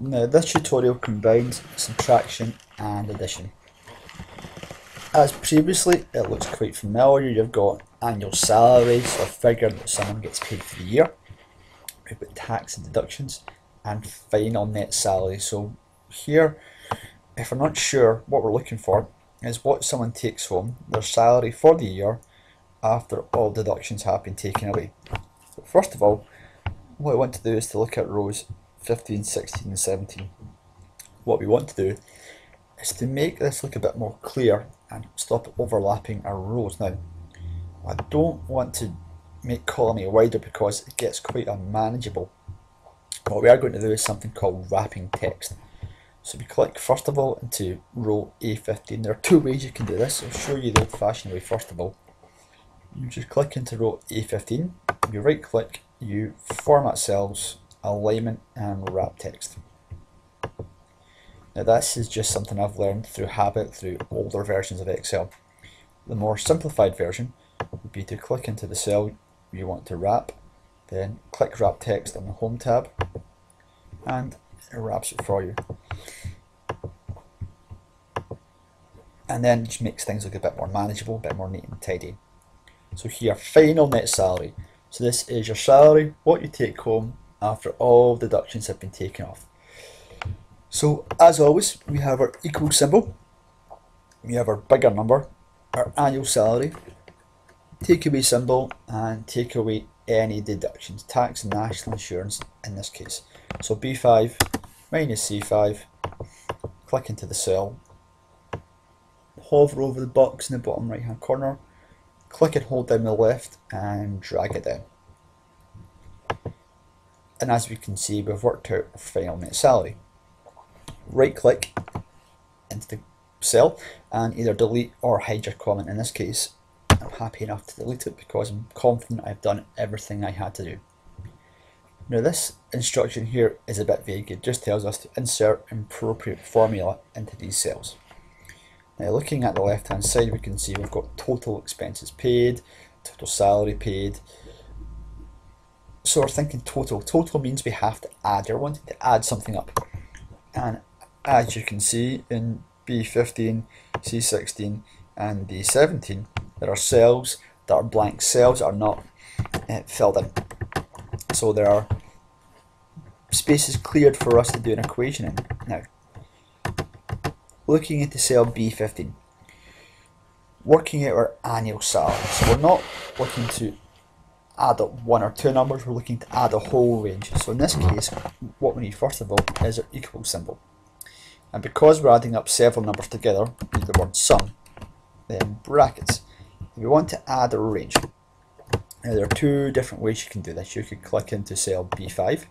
Now this tutorial combines subtraction and addition. As previously, it looks quite familiar. You've got annual salary, so a figure that someone gets paid for the year. We've got tax and deductions, and final net salary. So here, if we're not sure what we're looking for, is what someone takes home, their salary for the year, after all deductions have been taken away. So first of all, what I want to do is to look at rows 15, 16 and 17. What we want to do is to make this look a bit more clear and stop overlapping our rows. Now, I don't want to make column A wider because it gets quite unmanageable. What we are going to do is something called wrapping text. So we click first of all into row A15. There are two ways you can do this. I'll show you the old fashioned way first of all. You just click into row A15, you right click, you format cells, alignment and wrap text. Now this is just something I've learned through habit through older versions of Excel. The more simplified version would be to click into the cell you want to wrap, then click wrap text on the home tab and it wraps it for you. And then it just makes things look a bit more manageable, a bit more neat and tidy. So here, final net salary. So this is your salary, what you take home after all deductions have been taken off. So as always, we have our equal symbol, we have our bigger number, our annual salary, take away symbol, and take away any deductions, tax and national insurance in this case. So B5 minus C5, click into the cell, hover over the box in the bottom right hand corner, click and hold down the left and drag it down. And as we can see, we've worked out our final net salary. Right click into the cell and either delete or hide your comment. In this case, I'm happy enough to delete it because I'm confident I've done everything I had to do. Now this instruction here is a bit vague. It just tells us to insert appropriate formula into these cells. Now looking at the left hand side, we can see we've got total expenses paid, total salary paid. So we're thinking total. Total means we have to add, or wanting to add something up. And as you can see in B15, C16 and D17, there are cells that are blank, cells that are not filled in. So there are spaces cleared for us to do an equation in. Now, looking into cell B15, working out our annual salary. So we're not looking to add up one or two numbers, we're looking to add a whole range. So in this case, what we need first of all is our equal symbol. And because we're adding up several numbers together, we need the word sum, then brackets. If we want to add a range, now there are two different ways you can do this. You could click into cell B5,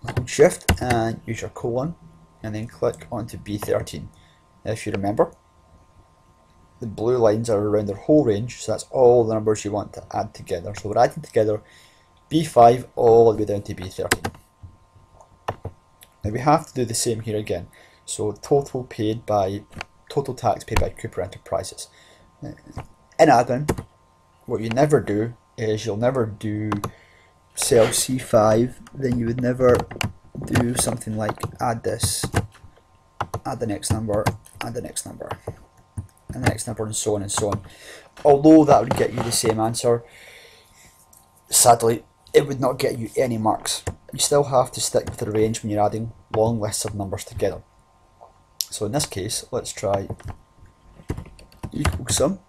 hold shift and use your colon, and then click onto B13. Now if you remember, the blue lines are around their whole range, so that's all the numbers you want to add together. So we're adding together B5 all the way down to B13. Now we have to do the same here again. So total tax paid by Cooper Enterprises. In admin, what you never do is you'll never do cell C5, then you would never do something like add this, add the next number, add the next number, and the next number, and so on and so on. Although that would get you the same answer, sadly it would not get you any marks. You still have to stick with the range when you're adding long lists of numbers together. So in this case, let's try equal sum,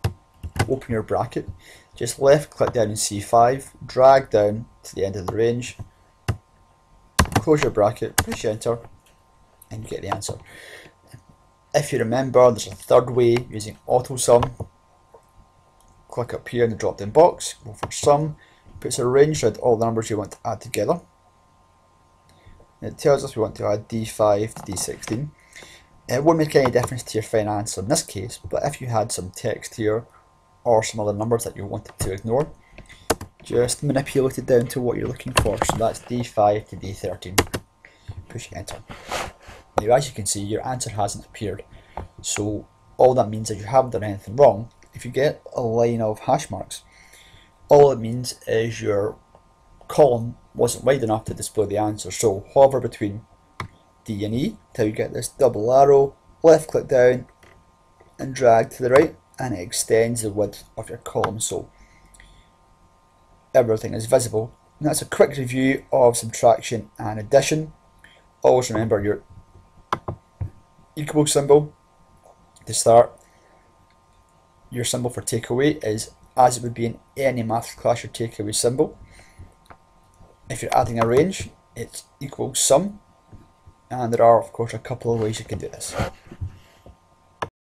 open your bracket, just left click down in C5, drag down to the end of the range, close your bracket, push enter, and you get the answer. If you remember, there's a third way using auto sum. Click up here in the drop down box, go for sum, puts a range around all the numbers you want to add together. It tells us we want to add D5 to D16. It won't make any difference to your final answer in this case, but if you had some text here or some other numbers that you wanted to ignore, just manipulate it down to what you're looking for. So that's D5 to D13. Push enter. Now as you can see, your answer hasn't appeared. So all that means is you haven't done anything wrong. If you get a line of hash marks, all it means is your column wasn't wide enough to display the answer. So hover between D and E till you get this double arrow, left click down and drag to the right, and it extends the width of your column so everything is visible. And that's a quick review of subtraction and addition. Always remember your equal symbol to start. Your symbol for takeaway is as it would be in any maths class, your takeaway symbol. If you're adding a range, it's equals sum, and there are of course a couple of ways you can do this.